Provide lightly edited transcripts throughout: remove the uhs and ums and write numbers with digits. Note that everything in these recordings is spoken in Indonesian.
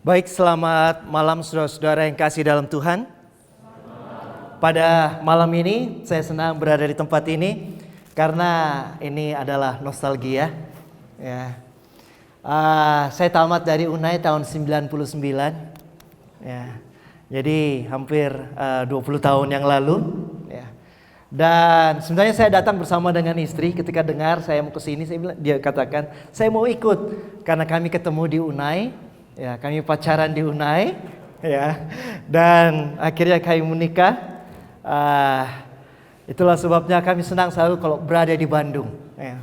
Baik, selamat malam saudara-saudara yang kasih dalam Tuhan. Pada malam ini saya senang berada di tempat ini karena ini adalah nostalgia. Ya. Saya tamat dari UNAI tahun 99. Ya. Jadi hampir 20 tahun yang lalu. Ya. Dan sebenarnya saya datang bersama dengan istri. Ketika dengar saya mau ke sini, dia katakan saya mau ikut karena kami ketemu di UNAI. Ya, kami pacaran di UNAI, ya, dan akhirnya kami menikah. Itulah sebabnya kami senang selalu kalau berada di Bandung. Ya.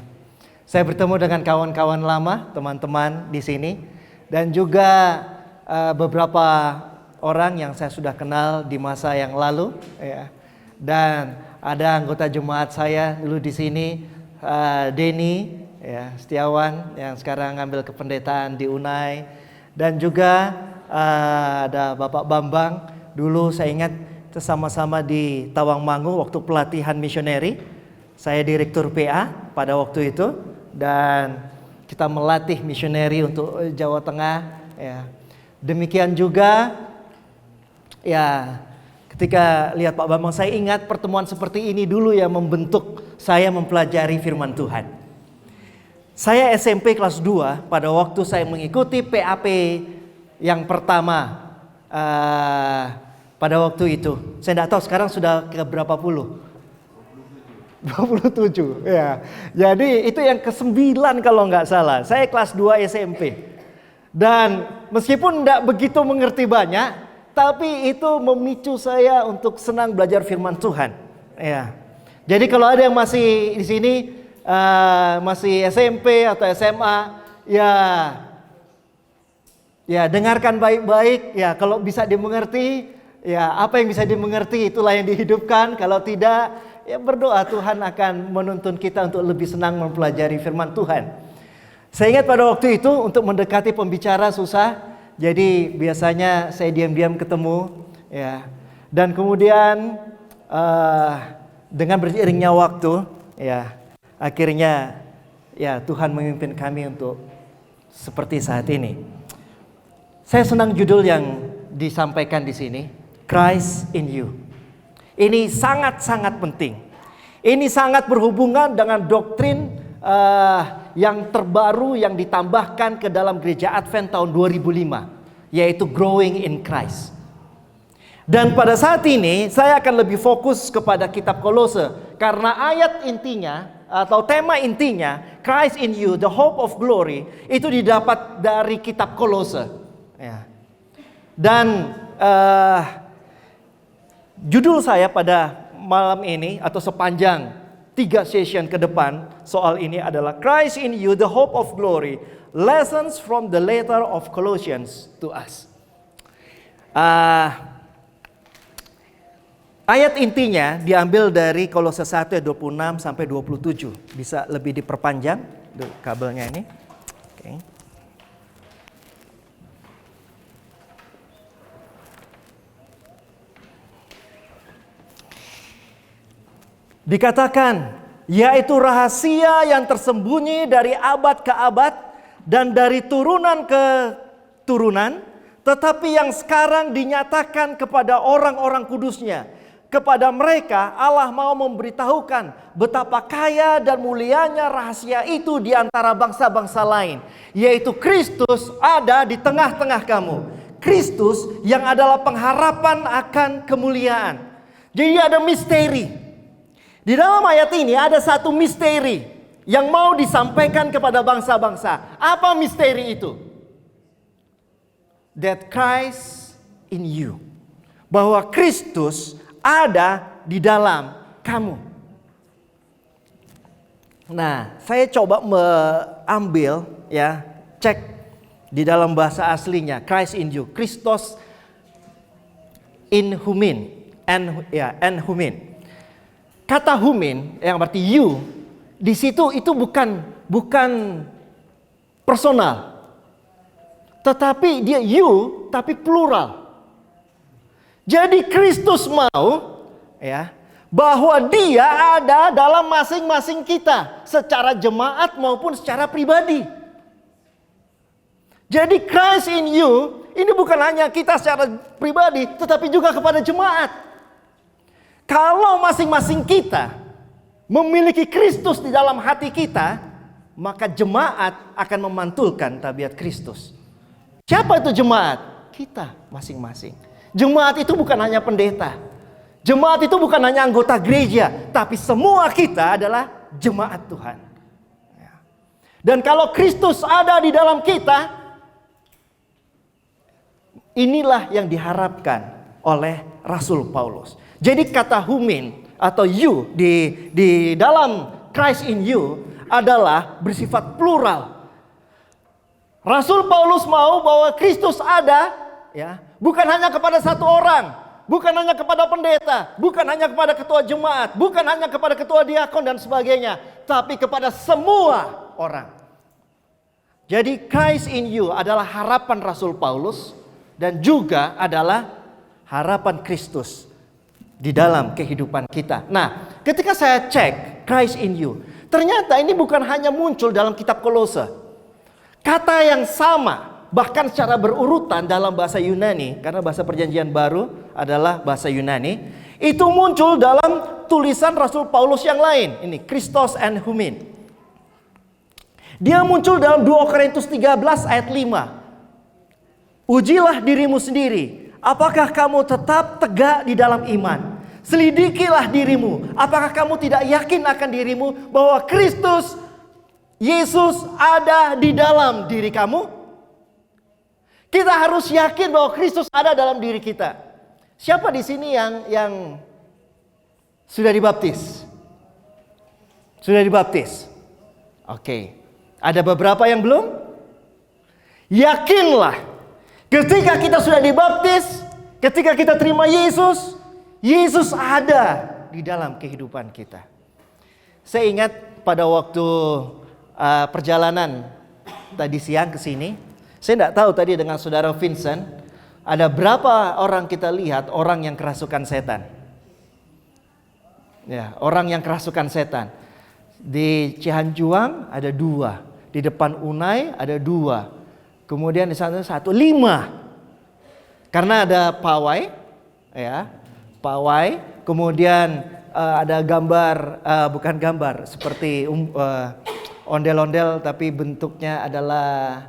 Saya bertemu dengan kawan-kawan lama, teman-teman di sini, dan juga beberapa orang yang saya sudah kenal di masa yang lalu. Ya. Dan ada anggota jemaat saya dulu di sini, Denny, ya, Setiawan, yang sekarang ngambil kependetaan di UNAI. Dan juga ada Bapak Bambang. Dulu saya ingat sama-sama di Tawangmangu waktu pelatihan misioneri. Saya direktur PA pada waktu itu. Dan kita melatih misioneri untuk Jawa Tengah. Ya. Demikian juga ya, ketika lihat Pak Bambang, saya ingat pertemuan seperti ini dulu yang membentuk saya mempelajari firman Tuhan. Saya SMP kelas 2 pada waktu saya mengikuti PAP yang pertama pada waktu itu. Saya tidak tahu sekarang sudah ke berapa puluh. 27. Ya. Jadi itu yang ke-9 kalau nggak salah. Saya kelas 2 SMP. Dan meskipun tidak begitu mengerti banyak, tapi itu memicu saya untuk senang belajar firman Tuhan. Ya. Jadi kalau ada yang masih di sini masih SMP atau SMA, ya dengarkan baik-baik. Ya, kalau bisa dimengerti, ya apa yang bisa dimengerti itulah yang dihidupkan. Kalau tidak, ya berdoa, Tuhan akan menuntun kita untuk lebih senang mempelajari firman Tuhan. Saya ingat pada waktu itu untuk mendekati pembicara susah, jadi biasanya saya diam-diam ketemu, ya. Dan kemudian dengan beriringnya waktu, ya, akhirnya ya Tuhan memimpin kami untuk seperti saat ini. Saya senang judul yang disampaikan di sini, Christ in You. Ini sangat-sangat penting. Ini sangat berhubungan dengan doktrin yang terbaru yang ditambahkan ke dalam gereja Advent tahun 2005, yaitu growing in Christ. Dan pada saat ini saya akan lebih fokus kepada kitab Kolose karena ayat intinya atau tema intinya, Christ in You, the hope of glory, itu didapat dari kitab Kolose. Ya. Dan judul saya pada malam ini atau sepanjang 3 session ke depan soal ini adalah Christ in You, the hope of glory, lessons from the letter of Colossians to us. Ayat intinya diambil dari Kolose 1 ayat 26 sampai 27. Bisa lebih diperpanjang kabelnya ini. Oke. Dikatakan, yaitu rahasia yang tersembunyi dari abad ke abad dan dari turunan ke turunan, tetapi yang sekarang dinyatakan kepada orang-orang kudusnya. Kepada mereka Allah mau memberitahukan betapa kaya dan mulianya rahasia itu di antara bangsa-bangsa lain, yaitu Kristus ada di tengah-tengah kamu. Kristus yang adalah pengharapan akan kemuliaan. Jadi ada misteri. Di dalam ayat ini ada satu misteri yang mau disampaikan kepada bangsa-bangsa. Apa misteri itu? That Christ in you. Bahwa Kristus ada di dalam kamu. Nah, saya coba mengambil, ya, cek di dalam bahasa aslinya, Christ in you, Christos in humin, and humin. Kata humin yang berarti you di situ itu bukan personal, tetapi dia you tapi plural. Jadi Kristus mau, ya, bahwa dia ada dalam masing-masing kita secara jemaat maupun secara pribadi. Jadi Christ in you ini bukan hanya kita secara pribadi, tetapi juga kepada jemaat. Kalau masing-masing kita memiliki Kristus di dalam hati kita, maka jemaat akan memantulkan tabiat Kristus. Siapa itu jemaat? Kita masing-masing. Jemaat itu bukan hanya pendeta. Jemaat itu bukan hanya anggota gereja, tapi semua kita adalah jemaat Tuhan. Dan kalau Kristus ada di dalam kita, inilah yang diharapkan oleh Rasul Paulus. Jadi kata humin atau you di dalam Christ in you adalah bersifat plural. Rasul Paulus mau bahwa Kristus ada, ya, bukan hanya kepada satu orang, bukan hanya kepada pendeta, bukan hanya kepada ketua jemaat, bukan hanya kepada ketua diakon dan sebagainya, tapi kepada semua orang. Jadi Christ in you adalah harapan Rasul Paulus dan juga adalah harapan Kristus di dalam kehidupan kita. Nah, ketika saya cek Christ in you, ternyata ini bukan hanya muncul dalam kitab Kolose. Kata yang sama, bahkan secara berurutan dalam bahasa Yunani, karena bahasa Perjanjian Baru adalah bahasa Yunani, itu muncul dalam tulisan Rasul Paulus yang lain. Ini Christos and Humin. Dia muncul dalam 2 Korintus 13 ayat 5. Ujilah dirimu sendiri, apakah kamu tetap tegak di dalam iman? Selidikilah dirimu, apakah kamu tidak yakin akan dirimu bahwa Kristus Yesus ada di dalam diri kamu? Kita harus yakin bahwa Kristus ada dalam diri kita. Siapa di sini yang sudah dibaptis? Sudah dibaptis? Oke. Ada beberapa yang belum? Yakinlah, ketika kita sudah dibaptis, ketika kita terima Yesus, Yesus ada di dalam kehidupan kita. Saya ingat pada waktu perjalanan tadi siang ke sini, saya tidak tahu tadi dengan saudara Vincent, ada berapa orang kita lihat orang yang kerasukan setan. Ya, orang yang kerasukan setan. Di Cihanjuang ada 2. Di depan Unai ada 2. Kemudian di sana 1, 5. Karena ada pawai, ya, pawai. Kemudian ada gambar, bukan gambar, seperti ondel-ondel, tapi bentuknya adalah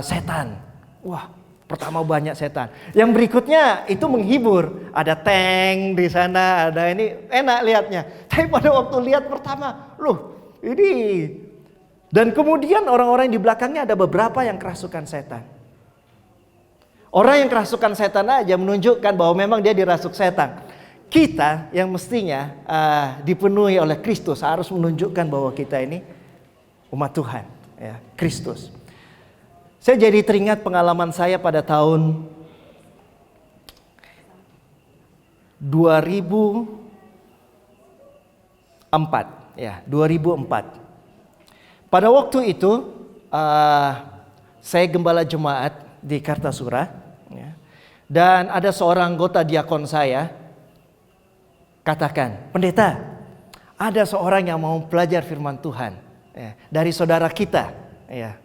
setan. Wah, pertama banyak setan. Yang berikutnya itu menghibur. Ada tank di sana, ada ini enak lihatnya. Tapi pada waktu lihat pertama, loh, ini. Dan kemudian orang-orang di belakangnya ada beberapa yang kerasukan setan. Orang yang kerasukan setan aja menunjukkan bahwa memang dia dirasuk setan. Kita yang mestinya dipenuhi oleh Kristus harus menunjukkan bahwa kita ini umat Tuhan, ya, Kristus. Saya jadi teringat pengalaman saya pada tahun 2004, ya, 2004. Pada waktu itu saya gembala jemaat di Kartasura, ya, dan ada seorang anggota diakon saya katakan, pendeta, ada seorang yang mau belajar firman Tuhan, ya, dari saudara kita, ya.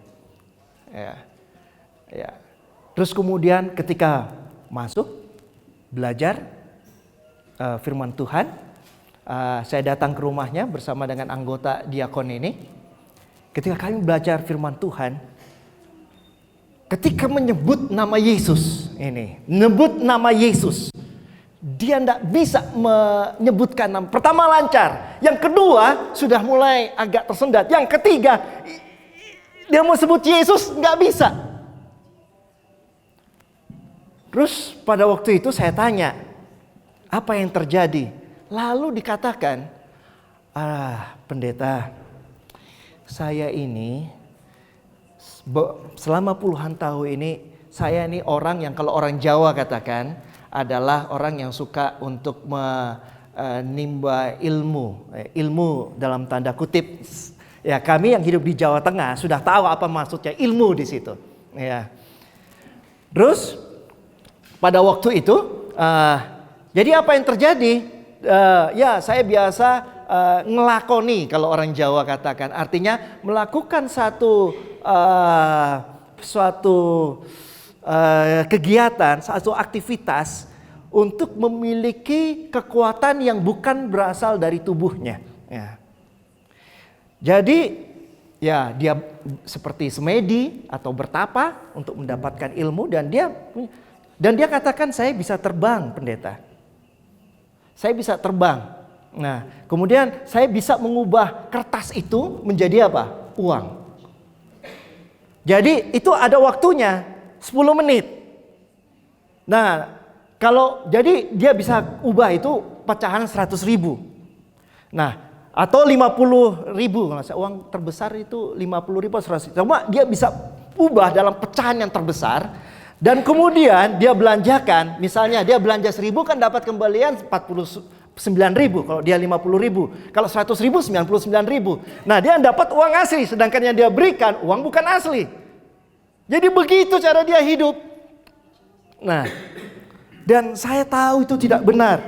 Terus kemudian ketika masuk belajar firman Tuhan, saya datang ke rumahnya bersama dengan anggota diakon ini. Ketika kami belajar firman Tuhan, ketika menyebut nama Yesus ini, menyebut nama Yesus, dia tidak bisa menyebutkan nama. Pertama lancar, yang kedua sudah mulai agak tersendat, yang ketiga dia mau sebut Yesus nggak bisa. Terus pada waktu itu saya tanya, apa yang terjadi? Lalu dikatakan, pendeta, saya ini selama puluhan tahun ini, saya ini orang yang kalau orang Jawa katakan adalah orang yang suka untuk menimba ilmu dalam tanda kutip. Ya, kami yang hidup di Jawa Tengah sudah tahu apa maksudnya ilmu di situ. Ya. Terus pada waktu itu, jadi apa yang terjadi? Ya, saya biasa ngelakoni kalau orang Jawa katakan, artinya melakukan suatu kegiatan, satu aktivitas untuk memiliki kekuatan yang bukan berasal dari tubuhnya. Ya. Jadi ya dia seperti semedi atau bertapa untuk mendapatkan ilmu, dan dia katakan, saya bisa terbang pendeta. Saya bisa terbang. Nah, kemudian saya bisa mengubah kertas itu menjadi apa? Uang. Jadi itu ada waktunya 10 menit. Nah, jadi dia bisa ubah itu pecahan 100.000. Nah, atau 50.000. Uang terbesar itu 50.000 atau 100.000. Cuma dia bisa ubah dalam pecahan yang terbesar. Dan kemudian dia belanjakan. Misalnya dia belanja 1.000 kan dapat kembalian 49.000. Kalau dia 50.000. Kalau 100.000 99.000. Nah, dia dapat uang asli. Sedangkan yang dia berikan uang bukan asli. Jadi begitu cara dia hidup. Nah, dan saya tahu itu tidak benar.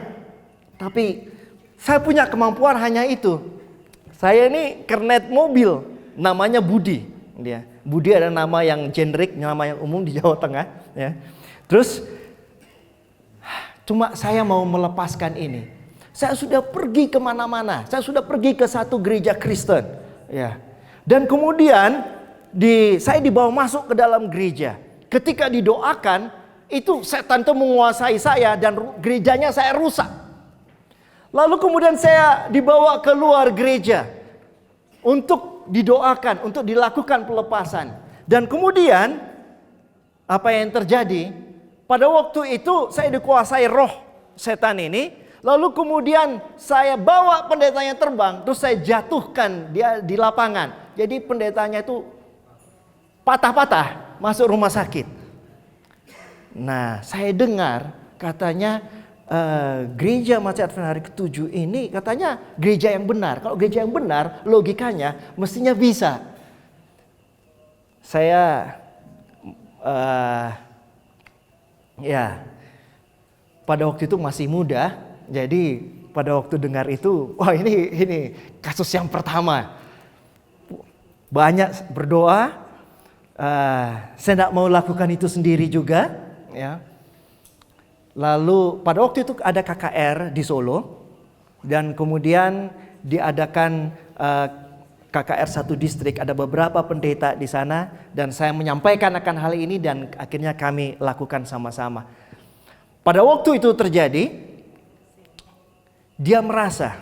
Tapi saya punya kemampuan hanya itu. Saya ini kernet mobil, namanya Budi. Budi ada nama yang generik, nama yang umum di Jawa Tengah. Ya. Terus, cuma saya mau melepaskan ini. Saya sudah pergi kemana-mana. Saya sudah pergi ke satu gereja Kristen. Ya. Dan kemudian saya dibawa masuk ke dalam gereja. Ketika didoakan, itu setan itu menguasai saya dan gerejanya saya rusak. Lalu kemudian saya dibawa keluar gereja untuk didoakan, untuk dilakukan pelepasan. Dan kemudian apa yang terjadi? Pada waktu itu saya dikuasai roh setan ini. Lalu kemudian saya bawa pendetanya terbang, terus saya jatuhkan dia di lapangan. Jadi pendetanya itu patah-patah masuk rumah sakit. Nah, saya dengar katanya gereja Masjid Advent Hari ke-7 ini katanya gereja yang benar. Kalau gereja yang benar, logikanya mestinya bisa. Saya pada waktu itu masih muda, jadi pada waktu dengar itu, wah ini kasus yang pertama. Banyak berdoa, saya tidak mau lakukan itu sendiri juga. Ya. Lalu pada waktu itu ada KKR di Solo, dan kemudian diadakan KKR satu distrik, ada beberapa pendeta di sana, dan saya menyampaikan akan hal ini dan akhirnya kami lakukan sama-sama. Pada waktu itu terjadi, dia merasa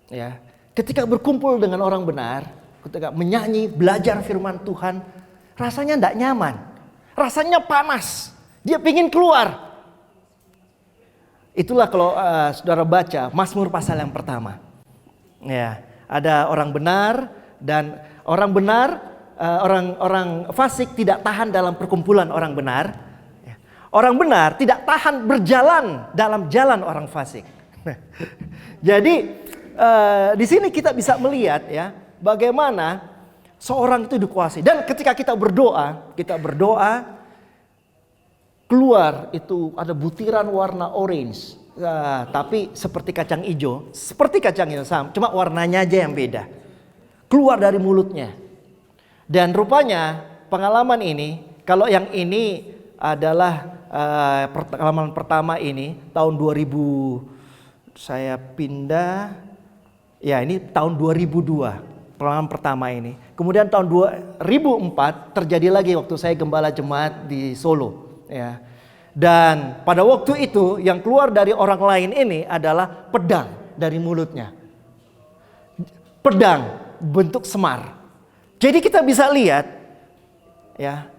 ya, ketika berkumpul dengan orang benar, ketika menyanyi, belajar firman Tuhan, rasanya tidak nyaman, rasanya panas. Dia ingin keluar. Itulah kalau saudara baca Mazmur pasal yang pertama. Ya, ada orang benar, dan orang benar, orang fasik tidak tahan dalam perkumpulan orang benar. Ya. Orang benar tidak tahan berjalan dalam jalan orang fasik. Jadi di sini kita bisa melihat ya bagaimana seorang itu dikuasai. Dan ketika kita berdoa keluar itu ada butiran warna orange, tapi seperti kacang hijau, sama, cuma warnanya aja yang beda. Keluar dari mulutnya. Dan rupanya pengalaman ini, kalau yang ini adalah pengalaman pertama ini tahun 2000 saya pindah, ya ini tahun 2002 pengalaman pertama ini. Kemudian tahun 2004 terjadi lagi waktu saya gembala jemaat di Solo. Ya. Dan pada waktu itu yang keluar dari orang lain ini adalah pedang dari mulutnya. Pedang bentuk semar. Jadi kita bisa lihat ya,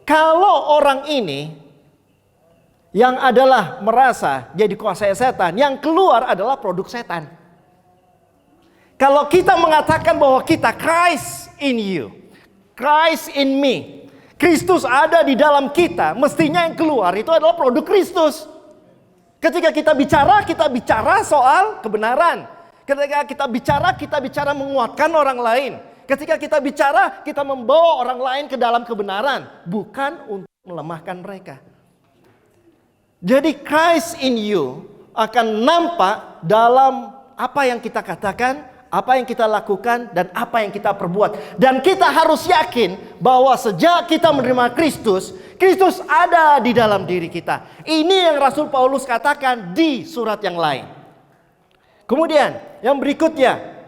kalau orang ini yang adalah merasa jadi kuasa setan, yang keluar adalah produk setan. Kalau kita mengatakan bahwa kita Christ in you, Christ in me, Kristus ada di dalam kita, mestinya yang keluar itu adalah produk Kristus. Ketika kita bicara soal kebenaran. Ketika kita bicara menguatkan orang lain. Ketika kita bicara, kita membawa orang lain ke dalam kebenaran, bukan untuk melemahkan mereka. Jadi Christ in you akan nampak dalam apa yang kita katakan, apa yang kita lakukan dan apa yang kita perbuat. Dan kita harus yakin bahwa sejak kita menerima Kristus, Kristus ada di dalam diri kita. Ini yang Rasul Paulus katakan di surat yang lain. Kemudian yang berikutnya,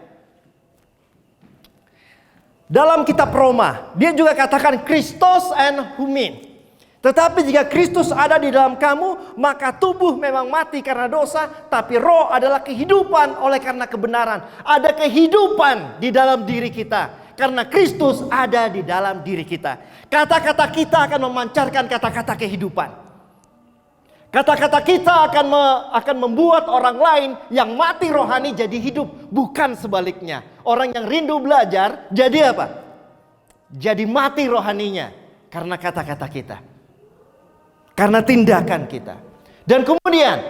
dalam kitab Roma, dia juga katakan Christos and humin. Tetapi jika Kristus ada di dalam kamu, maka tubuh memang mati karena dosa, tapi roh adalah kehidupan oleh karena kebenaran. Ada kehidupan di dalam diri kita karena Kristus ada di dalam diri kita. Kata-kata kita akan memancarkan kata-kata kehidupan. Kata-kata kita akan membuat orang lain yang mati rohani jadi hidup, bukan sebaliknya. Orang yang rindu belajar jadi apa? Jadi mati rohaninya karena kata-kata kita. Karena tindakan kita. Dan kemudian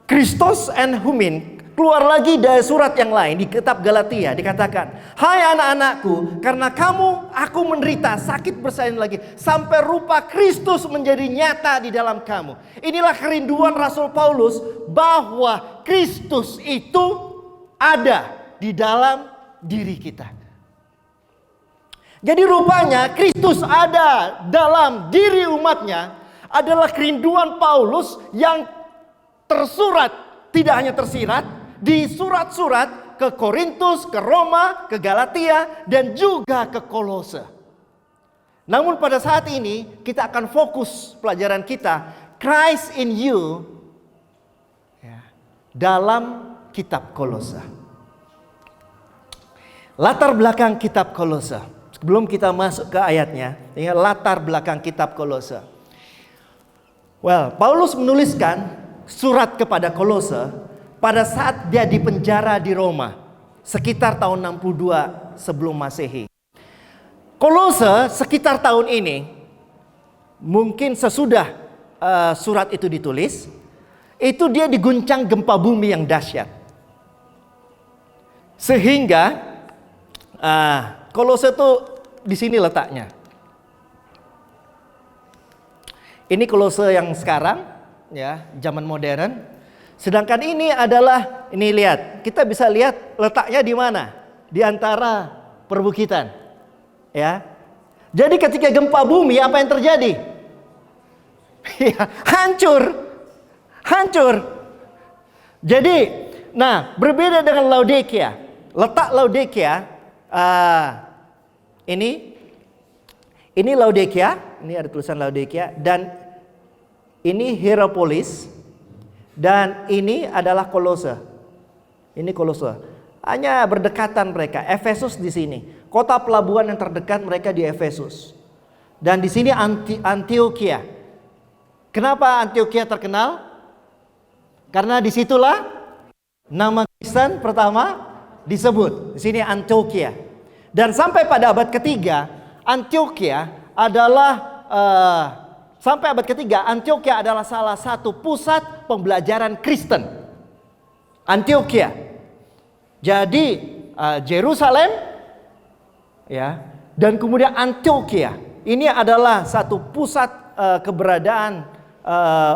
Christos and humin keluar lagi dari surat yang lain di kitab Galatia, dikatakan, hai anak-anakku, karena aku menderita sakit bersalin lagi sampai rupa Kristus menjadi nyata di dalam kamu. Inilah kerinduan Rasul Paulus bahwa Kristus itu ada di dalam diri kita. Jadi rupanya Kristus ada dalam diri umatnya adalah kerinduan Paulus yang tersurat, tidak hanya tersirat, di surat-surat ke Korintus, ke Roma, ke Galatia, dan juga ke Kolose. Namun pada saat ini kita akan fokus pelajaran kita, Christ in you, dalam kitab Kolose. Latar belakang kitab Kolose. Sebelum kita masuk ke ayatnya, ingat latar belakang kitab Kolose. Paulus menuliskan surat kepada Kolose pada saat dia dipenjara di Roma, sekitar tahun 62 sebelum Masehi. Kolose sekitar tahun ini, mungkin sesudah surat itu ditulis, itu dia diguncang gempa bumi yang dahsyat. Sehingga Kolose itu di sini letaknya. Ini Kolose yang sekarang, ya, zaman modern. Sedangkan ini adalah, ini lihat, kita bisa lihat letaknya di mana? Di antara perbukitan, ya. Jadi ketika gempa bumi, apa yang terjadi? Ya, hancur. Jadi, berbeda dengan Laodikia. Letak Laodikia, ini Laodikia, ini ada tulisan Laodikia, dan ini Hierapolis, dan ini adalah Kolose. Ini Kolose. Hanya berdekatan mereka. Efesus di sini. Kota pelabuhan yang terdekat mereka di Efesus. Dan di sini Antioquia. Kenapa Antioquia terkenal? Karena disitulah nama Kristen pertama disebut. Di sini Antioquia. Dan sampai pada abad ketiga, Antioquia adalah Antioquia adalah salah satu pusat pembelajaran Kristen. Antioquia. Jadi Yerusalem, ya, dan kemudian Antioquia. Ini adalah satu pusat keberadaan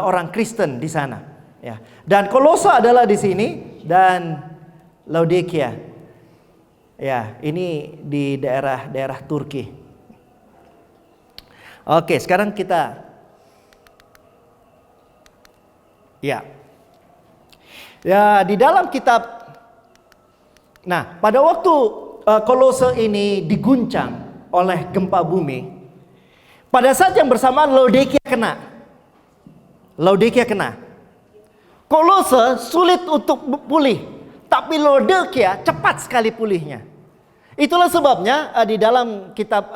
orang Kristen di sana. Ya. Dan Kolose adalah di sini dan Laodikia. Ya, ini di daerah Turki. Oke, sekarang kita ya di dalam kitab. Nah, pada waktu Kolose ini diguncang oleh gempa bumi, pada saat yang bersamaan Laodikia kena. Kolose sulit untuk pulih, tapi Laodikia cepat sekali pulihnya. Itulah sebabnya di dalam kitab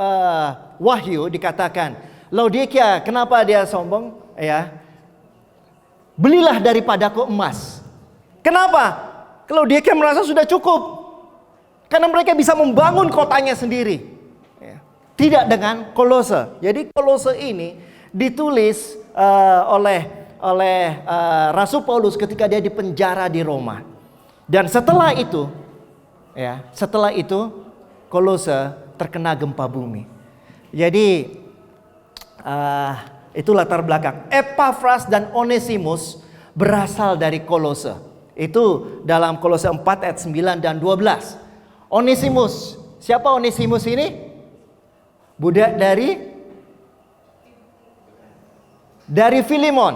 Wahyu dikatakan, Laodikia kenapa dia sombong? Ya, belilah daripadaku emas. Kenapa? Laodikia merasa sudah cukup, karena mereka bisa membangun kotanya sendiri. Ya. Tidak dengan Kolose. Jadi Kolose ini ditulis oleh Rasul Paulus ketika dia dipenjara di Roma. Dan setelah itu Kolose terkena gempa bumi. Jadi itu latar belakang. Epaphras dan Onesimus berasal dari Kolose. Itu dalam Kolose 4 ayat 9 dan 12. Onesimus. Siapa Onesimus ini? Budak dari Filemon.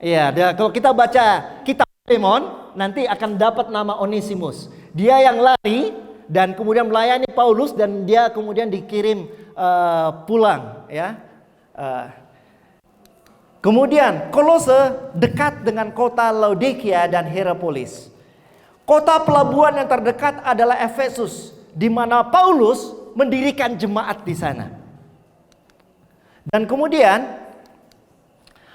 Ya, kalau kita baca kitab Filemon, nanti akan dapat nama Onesimus. Dia yang lari dan kemudian melayani Paulus, dan dia kemudian dikirim pulang, ya. Kemudian Kolose dekat dengan kota Laodikia dan Hierapolis. Kota pelabuhan yang terdekat adalah Efesus, di mana Paulus mendirikan jemaat di sana. Dan kemudian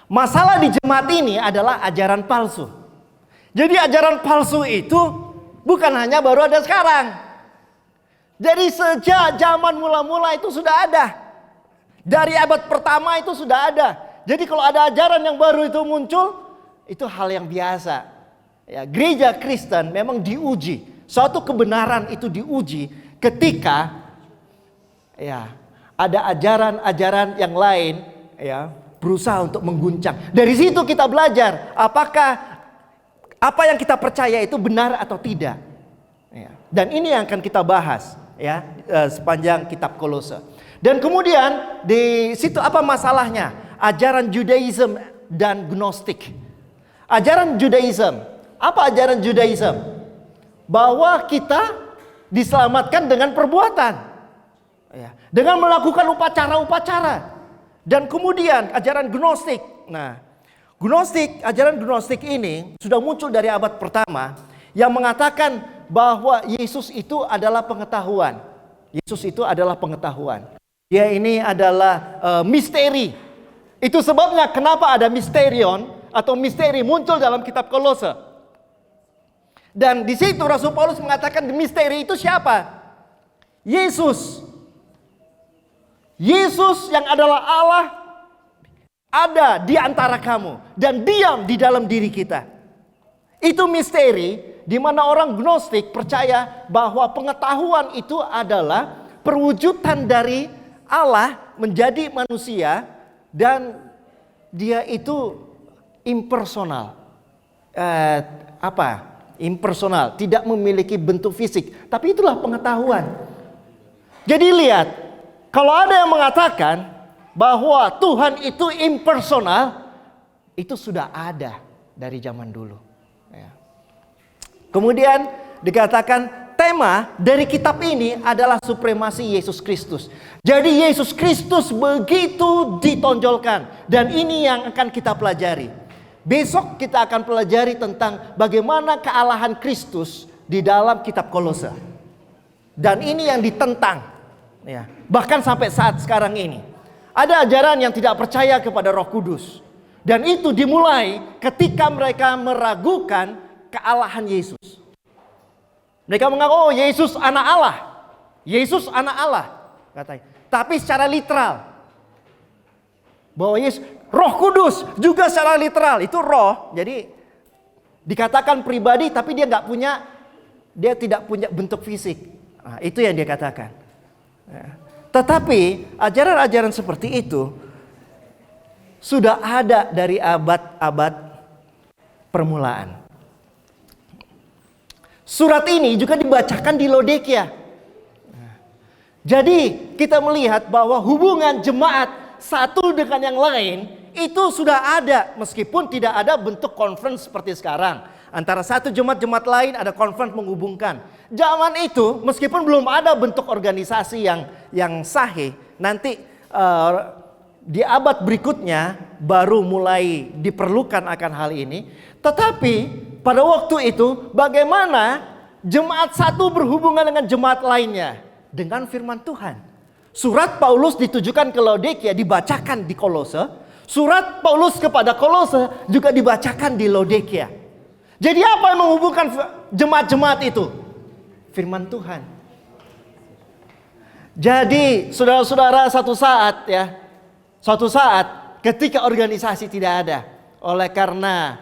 masalah di jemaat ini adalah ajaran palsu. Jadi ajaran palsu itu bukan hanya baru ada sekarang. Jadi sejak zaman mula-mula itu sudah ada. Dari abad pertama itu sudah ada. Jadi kalau ada ajaran yang baru itu muncul, itu hal yang biasa. Ya, gereja Kristen memang diuji. Suatu kebenaran itu diuji ketika ya ada ajaran-ajaran yang lain ya berusaha untuk mengguncang. Dari situ kita belajar apakah apa yang kita percaya itu benar atau tidak. Ya. Dan ini yang akan kita bahas ya sepanjang kitab Kolose. Dan kemudian di situ apa masalahnya? Ajaran Judaism dan Gnostik. Ajaran Judaism. Apa ajaran Judaism? Bahwa kita diselamatkan dengan perbuatan. Ya. Dengan melakukan upacara-upacara. Dan kemudian ajaran Gnostik. Nah, ajaran Gnostik ini sudah muncul dari abad pertama, yang mengatakan bahwa Yesus itu adalah pengetahuan. Yesus itu adalah pengetahuan. Dia ini adalah misteri. Itu sebabnya kenapa ada misterion atau misteri muncul dalam kitab Kolose. Dan di situ Rasul Paulus mengatakan misteri itu siapa? Yesus. Yesus yang adalah Allah ada di antara kamu dan diam di dalam diri kita. Itu misteri di mana orang Gnostik percaya bahwa pengetahuan itu adalah perwujudan dari Allah menjadi manusia, dan dia itu impersonal. Impersonal, tidak memiliki bentuk fisik, tapi itulah pengetahuan. Jadi lihat, kalau ada yang mengatakan bahwa Tuhan itu impersonal, itu sudah ada dari zaman dulu. Ya. Kemudian dikatakan tema dari kitab ini adalah supremasi Yesus Kristus. Jadi Yesus Kristus begitu ditonjolkan, dan ini yang akan kita pelajari. Besok kita akan pelajari tentang bagaimana kealahan Kristus di dalam kitab Kolose. Dan ini yang ditentang. Ya. Bahkan sampai saat sekarang ini. Ada ajaran yang tidak percaya kepada Roh Kudus. Dan itu dimulai ketika mereka meragukan kealahan Yesus. Mereka mengaku, oh Yesus anak Allah. Yesus anak Allah. Katanya. Tapi secara literal. Bahwa Yesus, Roh Kudus juga secara literal. Itu roh. Jadi dikatakan pribadi tapi dia tidak punya bentuk fisik. Nah, itu yang dia katakan. Ya. Tetapi ajaran-ajaran seperti itu sudah ada dari abad-abad permulaan. Surat ini juga dibacakan di Laodikia. Jadi kita melihat bahwa hubungan jemaat satu dengan yang lain itu sudah ada, meskipun tidak ada bentuk conference seperti sekarang. Antara satu jemaat lain ada conference menghubungkan. Zaman itu meskipun belum ada bentuk organisasi yang sahih, nanti di abad berikutnya baru mulai diperlukan akan hal ini. Tetapi pada waktu itu bagaimana jemaat satu berhubungan dengan jemaat lainnya? Dengan firman Tuhan. Surat Paulus ditujukan ke Laodikia dibacakan di Kolose. Surat Paulus kepada Kolose juga dibacakan di Laodikia. Jadi apa yang menghubungkan jemaat-jemaat itu? Firman Tuhan. Jadi saudara-saudara, suatu saat ketika organisasi tidak ada, oleh karena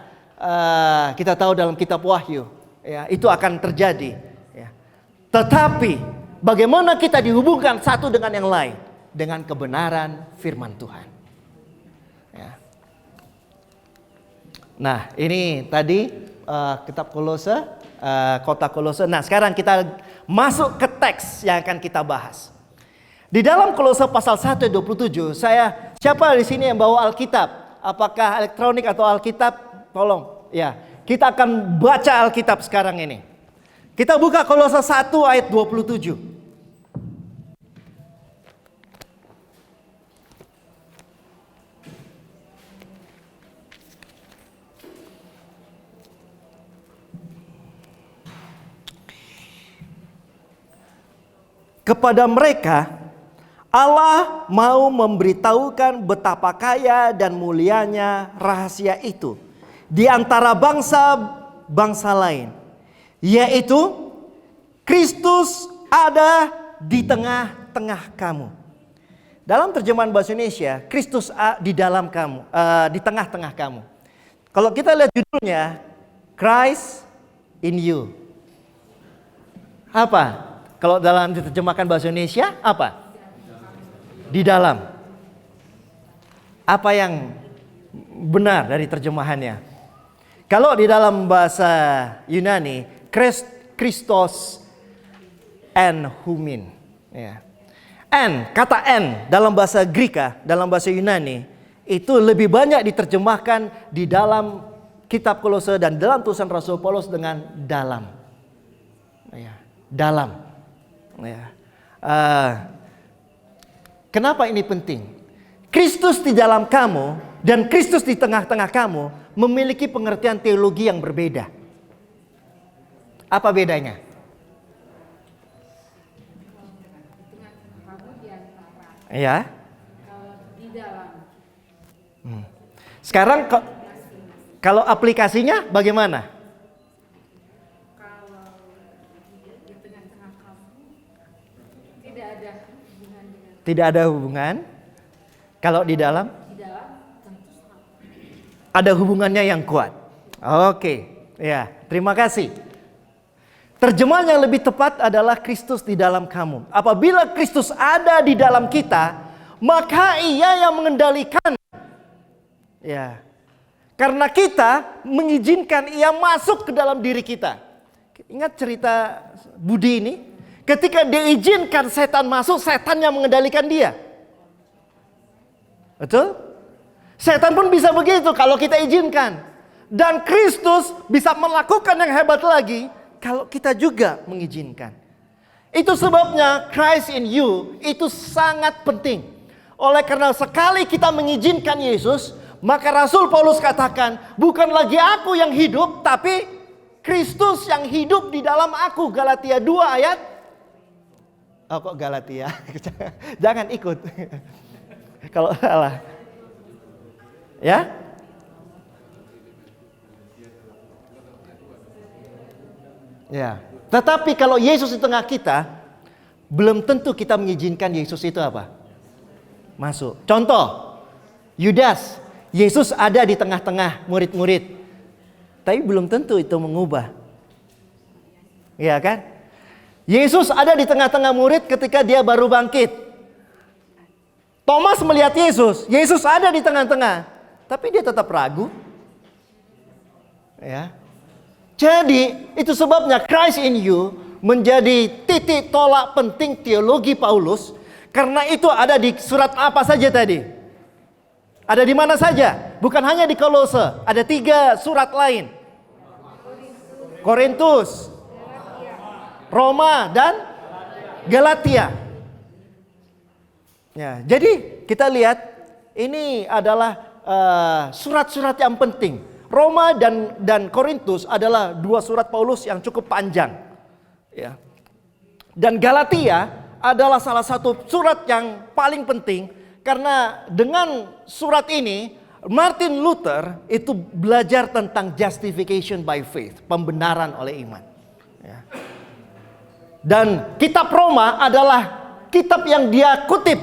kita tahu dalam kitab Wahyu, ya, itu akan terjadi. Ya. Tetapi bagaimana kita dihubungkan satu dengan yang lain? Dengan kebenaran firman Tuhan. Ya. Nah, ini tadi kitab Kolose, kota Kolose. Nah, sekarang kita masuk ke teks yang akan kita bahas. Di dalam Kolose pasal 1 ayat 27, siapa di sini yang bawa Alkitab? Apakah elektronik atau Alkitab? Tolong, ya. Kita akan baca Alkitab sekarang ini. Kita buka Kolose 1 ayat 27. Kepada mereka, Allah mau memberitahukan betapa kaya dan mulianya rahasia itu di antara bangsa-bangsa lain, yaitu Kristus ada di tengah-tengah kamu. Dalam terjemahan bahasa Indonesia, Kristus di dalam kamu, di tengah-tengah kamu. Kalau kita lihat judulnya, Christ in you. Apa? Kalau dalam diterjemahkan bahasa Indonesia, apa? Di dalam. Apa yang benar dari terjemahannya? Kalau di dalam bahasa Yunani, Christos en humin. Ya. Kata en dalam bahasa Greka, dalam bahasa Yunani, itu lebih banyak diterjemahkan di dalam kitab Kolose dan dalam tulisan Rasul Paulus dengan dalam. Ya, dalam. Ya. Kenapa ini penting? Kristus di dalam kamu dan Kristus di tengah-tengah kamu memiliki pengertian teologi yang berbeda. Apa bedanya? Ya. Di dalam. Sekarang kalau aplikasinya bagaimana? Tidak ada hubungan. Kalau di dalam? Ada hubungannya yang kuat. Oke, ya, terima kasih. Terjemahan yang lebih tepat adalah Kristus di dalam kamu. Apabila Kristus ada di dalam kita, maka Ia yang mengendalikan. Ya. Karena kita mengizinkan Ia masuk ke dalam diri kita. Ingat cerita Budi ini? Ketika diizinkan setan masuk, setan yang mengendalikan dia. Betul? Setan pun bisa begitu kalau kita izinkan. Dan Kristus bisa melakukan yang hebat lagi kalau kita juga mengizinkan. Itu sebabnya Christ in you itu sangat penting. Oleh karena sekali kita mengizinkan Yesus, maka Rasul Paulus katakan, bukan lagi aku yang hidup, tapi Kristus yang hidup di dalam aku. Galatia 2 ayat. Oh, kok Galatia? Jangan ikut. Kalau salah. Ya? Ya. Tetapi kalau Yesus di tengah kita, belum tentu kita mengizinkan Yesus itu apa? Masuk. Contoh, Yudas. Yesus ada di tengah-tengah murid-murid. Tapi belum tentu itu mengubah. Iya kan? Yesus ada di tengah-tengah murid ketika dia baru bangkit. Thomas melihat Yesus. Yesus ada di tengah-tengah. Tapi dia tetap ragu. Ya. Jadi itu sebabnya Christ in you menjadi titik tolak penting teologi Paulus. Karena itu ada di surat apa saja tadi? Ada di mana saja? Bukan hanya di Kolose. Ada 3 surat lain. Korintus, Roma, dan Galatia. Ya, jadi kita lihat ini adalah surat-surat yang penting. Roma dan Korintus adalah 2 surat Paulus yang cukup panjang. Ya. Dan Galatia adalah salah satu surat yang paling penting karena dengan surat ini Martin Luther itu belajar tentang justification by faith, pembenaran oleh iman. Ya. Dan kitab Roma adalah kitab yang dia kutip,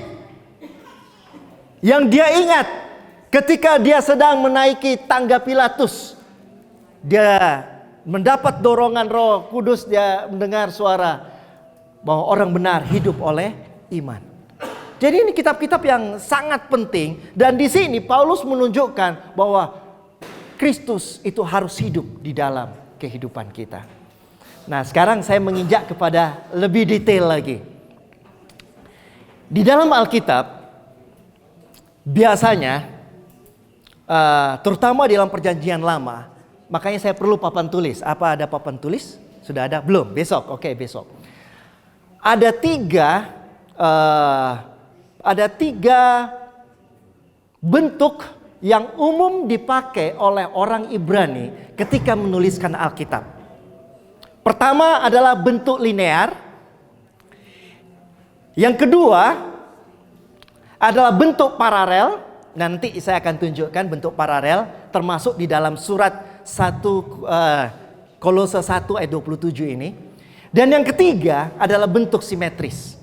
yang dia ingat ketika dia sedang menaiki tangga Pilatus. Dia mendapat dorongan Roh Kudus, dia mendengar suara bahwa orang benar hidup oleh iman. Jadi ini kitab-kitab yang sangat penting. Dan di sini Paulus menunjukkan bahwa Kristus itu harus hidup di dalam kehidupan kita. Nah, sekarang saya menginjak kepada lebih detail lagi. Di dalam Alkitab, biasanya, terutama di dalam perjanjian lama, makanya saya perlu papan tulis. Apa ada papan tulis? Sudah ada? Belum? Besok? Oke, besok. Ada tiga bentuk yang umum dipakai oleh orang Ibrani ketika menuliskan Alkitab. Pertama adalah bentuk linear. Yang kedua adalah bentuk paralel. Nanti saya akan tunjukkan bentuk paralel termasuk di dalam surat 1 Kolose 1 ayat 27 ini. Dan yang ketiga adalah bentuk simetris.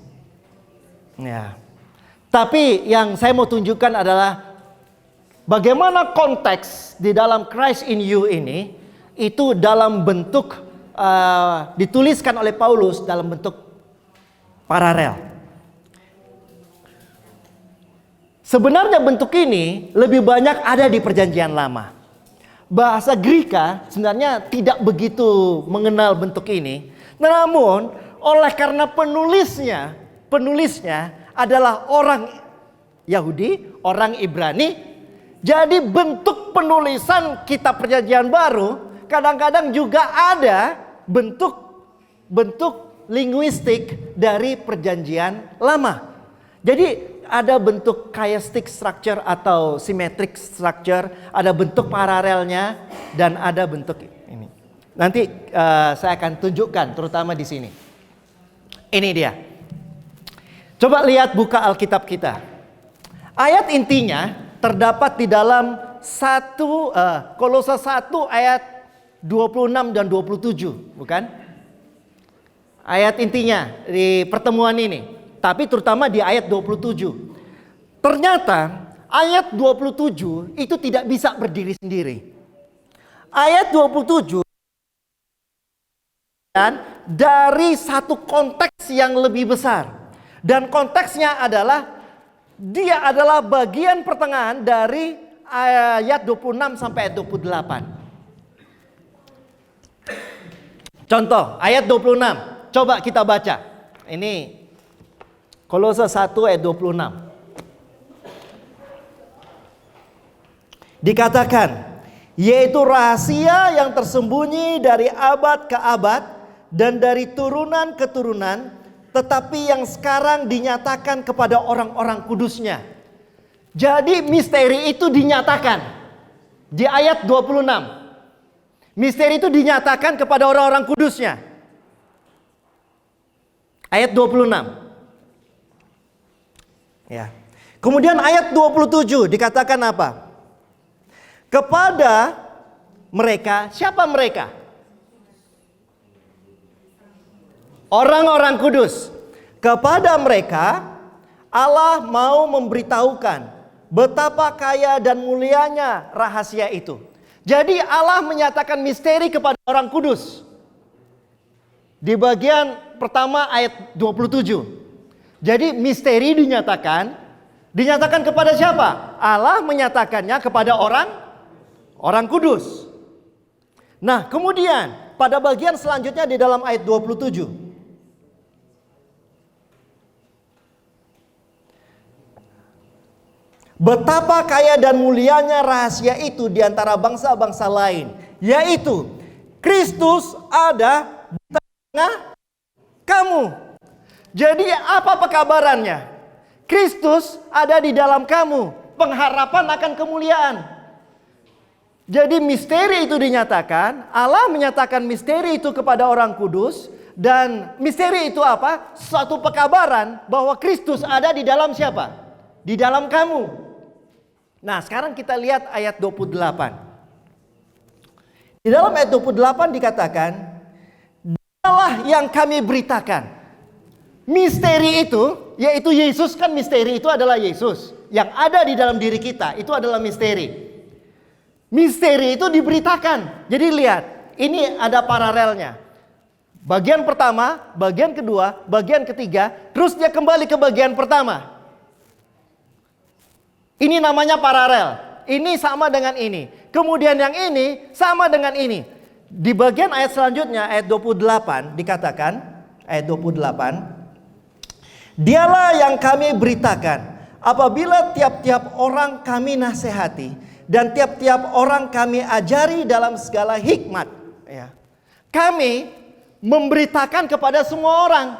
Ya. Tapi yang saya mau tunjukkan adalah bagaimana konteks di dalam Christ in you ini itu dalam bentuk dituliskan oleh Paulus dalam bentuk paralel. Sebenarnya bentuk ini lebih banyak ada di perjanjian lama. Bahasa Greka sebenarnya tidak begitu mengenal bentuk ini. Namun oleh karena penulisnya adalah orang Yahudi, orang Ibrani, jadi bentuk penulisan kitab perjanjian baru kadang-kadang juga ada bentuk linguistik dari perjanjian lama. Jadi ada bentuk chiastic structure atau symmetric structure, ada bentuk paralelnya dan ada bentuk ini. Nanti saya akan tunjukkan terutama di sini. Ini dia. Coba lihat buka Alkitab kita. Ayat intinya terdapat di dalam Kolose 1 ayat 26 dan 27, bukan? Ayat intinya di pertemuan ini. Tapi terutama di ayat 27. Ternyata ayat 27 itu tidak bisa berdiri sendiri. Ayat 27 dari satu konteks yang lebih besar. Dan konteksnya adalah dia adalah bagian pertengahan dari ayat 26 sampai ayat 28. Contoh ayat 26. Coba kita baca. Ini Kolose 1 ayat 26. Dikatakan, yaitu rahasia yang tersembunyi dari abad ke abad dan dari turunan ke turunan, tetapi yang sekarang dinyatakan kepada orang-orang kudusnya. Jadi misteri itu dinyatakan di ayat 26. Misteri itu dinyatakan kepada orang-orang kudusnya. Ayat 26. Ya. Kemudian ayat 27 dikatakan apa? Kepada mereka, siapa mereka? Orang-orang kudus. Kepada mereka Allah mau memberitahukan betapa kaya dan mulianya rahasia itu. Jadi Allah menyatakan misteri kepada orang kudus. Di bagian pertama ayat 27. Jadi misteri dinyatakan kepada siapa? Allah menyatakannya kepada orang kudus. Nah, kemudian pada bagian selanjutnya di dalam ayat 27. Betapa kaya dan mulianya rahasia itu di antara bangsa-bangsa lain, yaitu Kristus ada di tengah kamu. Jadi apa pekabarannya? Kristus ada di dalam kamu, pengharapan akan kemuliaan. Jadi misteri itu dinyatakan, Allah menyatakan misteri itu kepada orang kudus. Dan misteri itu apa? Suatu pekabaran bahwa Kristus ada di dalam siapa? Di dalam kamu. Nah, sekarang kita lihat ayat 28. Di dalam ayat 28 dikatakan, dialah yang kami beritakan. Misteri itu, yaitu Yesus, kan misteri itu adalah Yesus. Yang ada di dalam diri kita, itu adalah misteri. Misteri itu diberitakan. Jadi lihat, ini ada paralelnya. Bagian pertama, bagian kedua, bagian ketiga, terus dia kembali ke bagian pertama. Ini namanya paralel. ini sama dengan ini. Kemudian yang ini sama dengan ini. Di bagian ayat selanjutnya, ayat 28 dikatakan, ayat 28, dialah yang kami beritakan, apabila tiap-tiap orang kami nasihati, dan tiap-tiap orang kami ajari dalam segala hikmat. Ya. Kami memberitakan kepada semua orang.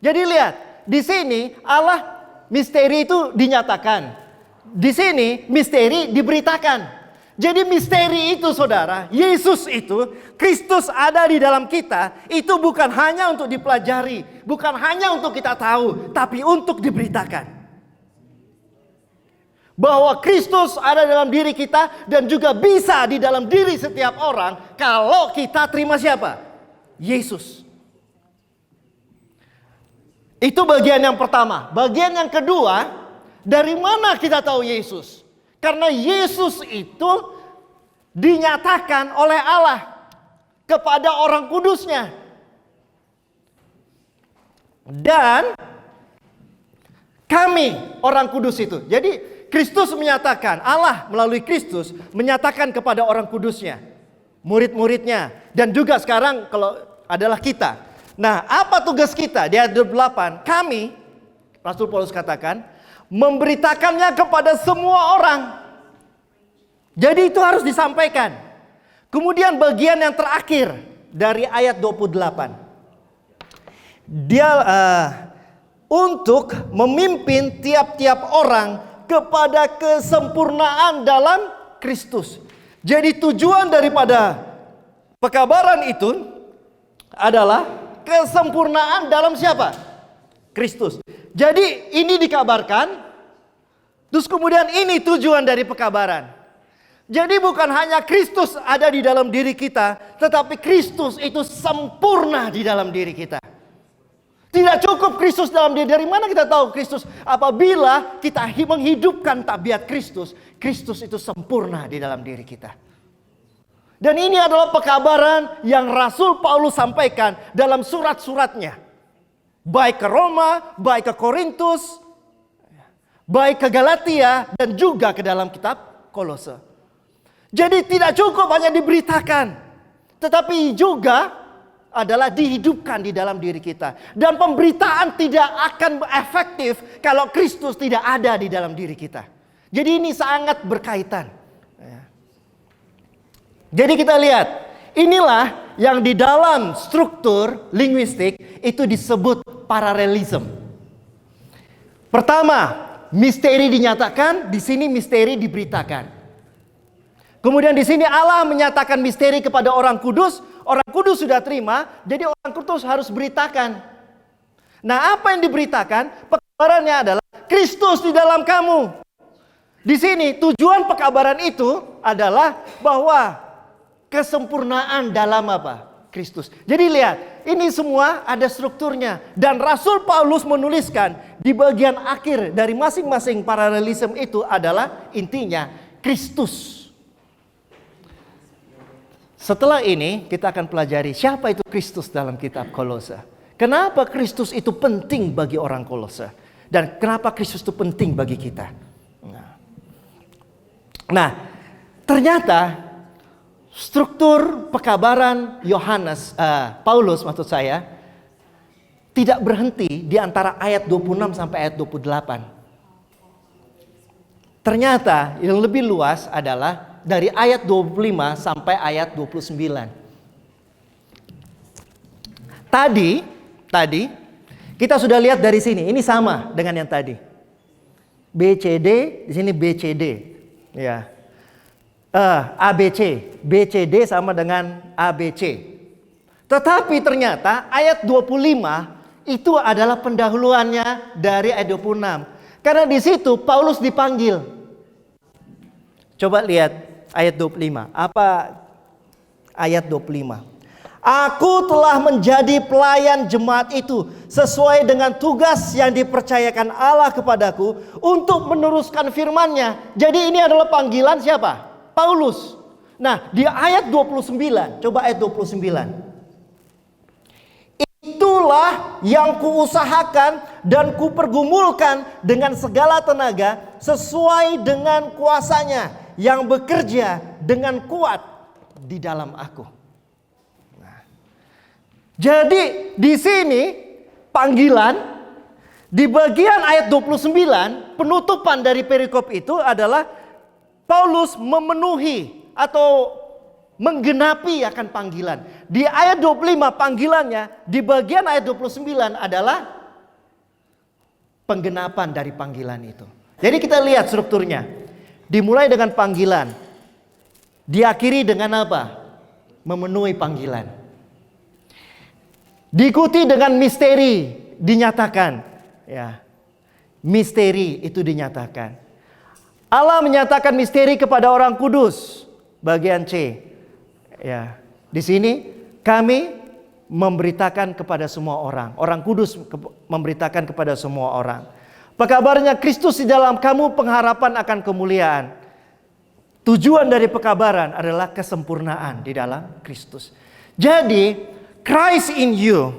Jadi lihat, di sini Allah misteri itu dinyatakan. Di sini misteri diberitakan. Jadi misteri itu saudara, Yesus itu, Kristus ada di dalam kita, itu bukan hanya untuk dipelajari, bukan hanya untuk kita tahu, tapi untuk diberitakan. Bahwa Kristus ada dalam diri kita dan juga bisa di dalam diri setiap orang kalau kita terima siapa? Yesus. Itu bagian yang pertama. Bagian yang kedua, dari mana kita tahu Yesus? Karena Yesus itu dinyatakan oleh Allah kepada orang kudusnya. Dan kami orang kudus itu. Jadi Kristus menyatakan, Allah melalui Kristus menyatakan kepada orang kudusnya, murid-muridnya, dan juga sekarang kalau adalah kita. Nah, apa tugas kita? Di ayat 28, kami, Rasul Paulus katakan, memberitakannya kepada semua orang. Jadi itu harus disampaikan. Kemudian bagian yang terakhir dari ayat 28. Dia untuk memimpin tiap-tiap orang kepada kesempurnaan dalam Kristus. Jadi tujuan daripada pekabaran itu adalah kesempurnaan dalam siapa? Kristus. Jadi ini dikabarkan, terus kemudian ini tujuan dari pekabaran. Jadi bukan hanya Kristus ada di dalam diri kita, tetapi Kristus itu sempurna di dalam diri kita. Tidak cukup Kristus dalam diri. Dari mana kita tahu Kristus? Apabila kita menghidupkan tabiat Kristus, Kristus itu sempurna di dalam diri kita. Dan ini adalah pekabaran yang Rasul Paulus sampaikan dalam surat-suratnya. Baik ke Roma, baik ke Korintus, baik ke Galatia, dan juga ke dalam kitab Kolose. Jadi tidak cukup hanya diberitakan, tetapi juga adalah dihidupkan di dalam diri kita. Dan pemberitaan tidak akan efektif kalau Kristus tidak ada di dalam diri kita. Jadi ini sangat berkaitan. Jadi kita lihat, inilah yang di dalam struktur linguistik itu disebut paralelism. Pertama, misteri dinyatakan, di sini misteri diberitakan. Kemudian di sini Allah menyatakan misteri kepada orang kudus sudah terima, jadi orang kudus harus beritakan. Nah, apa yang diberitakan? Pekabarannya adalah Kristus di dalam kamu. Di sini tujuan pekabaran itu adalah bahwa kesempurnaan dalam apa? Kristus. Jadi lihat, ini semua ada strukturnya. Dan Rasul Paulus menuliskan di bagian akhir dari masing-masing paralelism itu adalah intinya Kristus. Setelah ini kita akan pelajari siapa itu Kristus dalam kitab Kolose. Kenapa Kristus itu penting bagi orang Kolose. Dan kenapa Kristus itu penting bagi kita. Nah, ternyata struktur pekabaran Paulus maksud saya, tidak berhenti di antara ayat 26 sampai ayat 28. Ternyata yang lebih luas adalah dari ayat 25 sampai ayat 29. Tadi kita sudah lihat dari sini, ini sama dengan yang tadi. BCD, di sini BCD. Ya. ABC, BCD sama dengan ABC. Tetapi ternyata ayat 25 itu adalah pendahuluannya dari ayat 26. Karena di situ Paulus dipanggil. Coba lihat ayat 25. Apa ayat 25? Aku telah menjadi pelayan jemaat itu sesuai dengan tugas yang dipercayakan Allah kepadaku untuk meneruskan firman-Nya. Jadi ini adalah panggilan siapa? Paulus. Nah, di ayat 29, coba ayat 29. Itulah yang kuusahakan dan kupergumulkan dengan segala tenaga sesuai dengan kuasanya yang bekerja dengan kuat di dalam aku. Nah, jadi di sini panggilan di bagian ayat 29, penutupan dari perikop itu adalah Paulus memenuhi atau menggenapi akan panggilan. Di ayat 25 panggilannya, di bagian ayat 29 adalah penggenapan dari panggilan itu. Jadi kita lihat strukturnya. Dimulai dengan panggilan. Diakhiri dengan apa? Memenuhi panggilan. Diikuti dengan misteri, dinyatakan. Ya, misteri itu dinyatakan. Allah menyatakan misteri kepada orang kudus. Bagian C. Ya, di sini kami memberitakan kepada semua orang. Orang kudus memberitakan kepada semua orang. Pekabarannya Kristus di dalam kamu, pengharapan akan kemuliaan. Tujuan dari pekabaran adalah kesempurnaan di dalam Kristus. Jadi, Christ in you,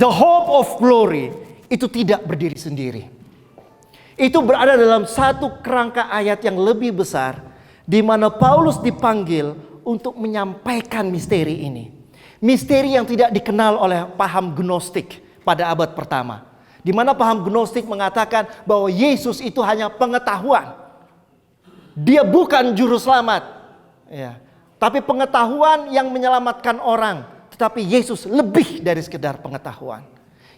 the hope of glory, itu tidak berdiri sendiri. Itu berada dalam satu kerangka ayat yang lebih besar, di mana Paulus dipanggil untuk menyampaikan misteri ini. Misteri yang tidak dikenal oleh paham gnostik pada abad pertama. Di mana paham gnostik mengatakan bahwa Yesus itu hanya pengetahuan. Dia bukan juru selamat. Ya. Tapi pengetahuan yang menyelamatkan orang. Tetapi Yesus lebih dari sekedar pengetahuan.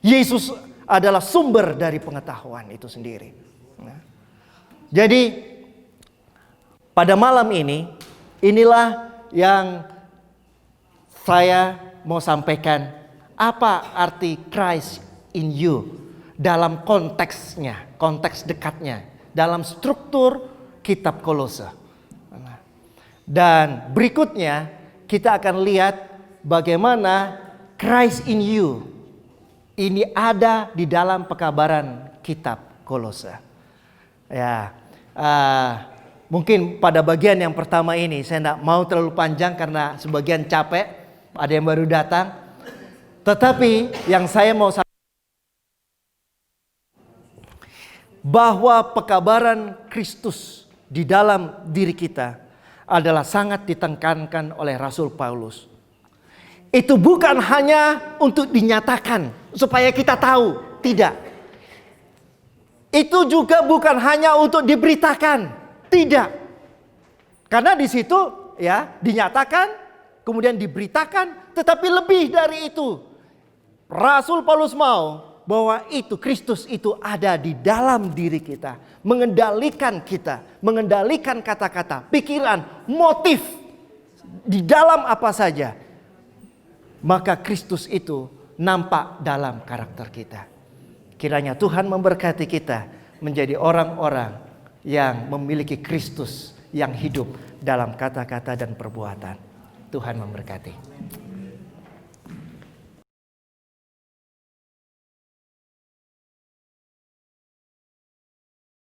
Yesus adalah sumber dari pengetahuan itu sendiri. Nah. Jadi pada malam ini, inilah yang saya mau sampaikan. Apa arti Christ in you dalam konteksnya, konteks dekatnya, dalam struktur kitab Kolose. Dan berikutnya kita akan lihat bagaimana Christ in you ini ada di dalam pekabaran kitab Kolose. Ya, mungkin pada bagian yang pertama ini saya tidak mau terlalu panjang karena sebagian capek, ada yang baru datang. Tetapi yang saya mau sampaikan bahwa pekabaran Kristus di dalam diri kita adalah sangat ditekankan oleh Rasul Paulus. Itu bukan hanya untuk dinyatakan supaya kita tahu, tidak. Itu juga bukan hanya untuk diberitakan, tidak. Karena di situ ya dinyatakan, kemudian diberitakan, tetapi lebih dari itu. Rasul Paulus mau bahwa itu Kristus itu ada di dalam diri kita, mengendalikan kita, mengendalikan kata-kata, pikiran, motif di dalam apa saja. Maka Kristus itu nampak dalam karakter kita. Kiranya Tuhan memberkati kita menjadi orang-orang yang memiliki Kristus yang hidup dalam kata-kata dan perbuatan. Tuhan memberkati.